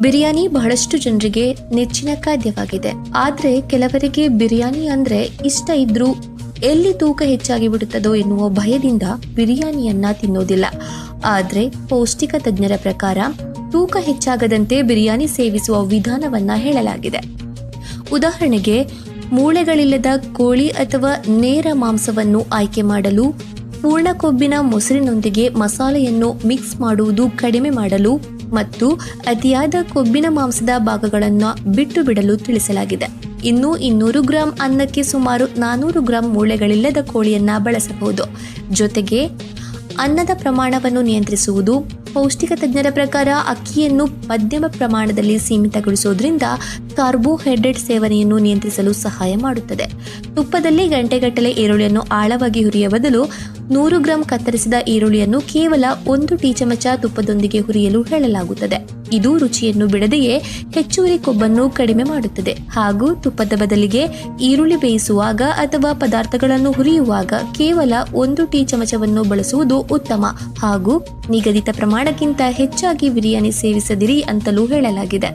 ಬಿರಿಯಾನಿ ಬಹಳಷ್ಟು ಜನರಿಗೆ ನೆಚ್ಚಿನ ಖಾದ್ಯವಾಗಿದೆ. ಆದ್ರೆ ಕೆಲವರಿಗೆ ಬಿರಿಯಾನಿ ಅಂದ್ರೆ ಇಷ್ಟ ಇದ್ರೂ ಎಲ್ಲಿ ತೂಕ ಹೆಚ್ಚಾಗಿ ಬಿಡುತ್ತದೋ ಎನ್ನುವ ಭಯದಿಂದ ಬಿರಿಯಾನಿಯನ್ನ ತಿನ್ನೋದಿಲ್ಲ. ಆದ್ರೆ ಪೌಷ್ಟಿಕ ತಜ್ಞರ ಪ್ರಕಾರ ತೂಕ ಹೆಚ್ಚಾಗದಂತೆ ಬಿರಿಯಾನಿ ಸೇವಿಸುವ ವಿಧಾನವನ್ನ ಹೇಳಲಾಗಿದೆ. ಉದಾಹರಣೆಗೆ, ಮೂಳೆಗಳಿಲ್ಲದ ಕೋಳಿ ಅಥವಾ ನೇರ ಮಾಂಸವನ್ನು ಆಯ್ಕೆ ಮಾಡಲು, ಪೂರ್ಣ ಕೊಬ್ಬಿನ ಮೊಸರಿನೊಂದಿಗೆ ಮಸಾಲೆಯನ್ನು ಮಿಕ್ಸ್ ಮಾಡುವುದು ಕಡಿಮೆ ಮಾಡಲು ಮತ್ತು ಅತಿಯಾದ ಕೊಬ್ಬಿನ ಮಾಂಸದ ಭಾಗಗಳನ್ನು ಬಿಟ್ಟು ಬಿಡಲು ತಿಳಿಸಲಾಗಿದೆ. ಇನ್ನು 200 ಗ್ರಾಂ ಅನ್ನಕ್ಕೆ ಸುಮಾರು 400 ಗ್ರಾಂ ಮೂಳೆಗಳಿಲ್ಲದ ಕೋಳಿಯನ್ನ ಬಳಸಬಹುದು. ಜೊತೆಗೆ ಅನ್ನದ ಪ್ರಮಾಣವನ್ನು ನಿಯಂತ್ರಿಸುವುದು. ಪೌಷ್ಟಿಕ ತಜ್ಞರ ಪ್ರಕಾರ ಅಕ್ಕಿಯನ್ನು ಮಧ್ಯಮ ಪ್ರಮಾಣದಲ್ಲಿ ಸೀಮಿತಗೊಳಿಸುವುದರಿಂದ ಕಾರ್ಬೋಹೈಡ್ರೇಟ್ ಸೇವನೆಯನ್ನು ನಿಯಂತ್ರಿಸಲು ಸಹಾಯ ಮಾಡುತ್ತದೆ. ತುಪ್ಪದಲ್ಲಿ ಗಂಟೆಗಟ್ಟಲೆ ಈರುಳ್ಳಿಯನ್ನು ಆಳವಾಗಿ ಹುರಿಯುವ ಬದಲು 100 ಗ್ರಾಂ ಕತ್ತರಿಸಿದ ಈರುಳ್ಳಿಯನ್ನು ಕೇವಲ 1 ಟೀ ಚಮಚ ತುಪ್ಪದೊಂದಿಗೆ ಹುರಿಯಲು ಹೇಳಲಾಗುತ್ತದೆ. ಇದು ರುಚಿಯನ್ನು ಬಿಡದೆಯೇ ಹೆಚ್ಚುವರಿ ಕೊಬ್ಬನ್ನು ಕಡಿಮೆ ಮಾಡುತ್ತದೆ ಹಾಗೂ ತುಪ್ಪದ ಬದಲಿಗೆ ಈರುಳ್ಳಿ ಬೇಯಿಸುವಾಗ ಅಥವಾ ಪದಾರ್ಥಗಳನ್ನು ಹುರಿಯುವಾಗ ಕೇವಲ 1 ಟೀ ಚಮಚವನ್ನು ಬಳಸುವುದು ಉತ್ತಮ ಹಾಗೂ ನಿಗದಿತ ಪ್ರಮಾಣಕ್ಕಿಂತ ಹೆಚ್ಚಾಗಿ ಬಿರಿಯಾನಿ ಸೇವಿಸದಿರಿ ಅಂತಲೂ ಹೇಳಲಾಗಿದೆ.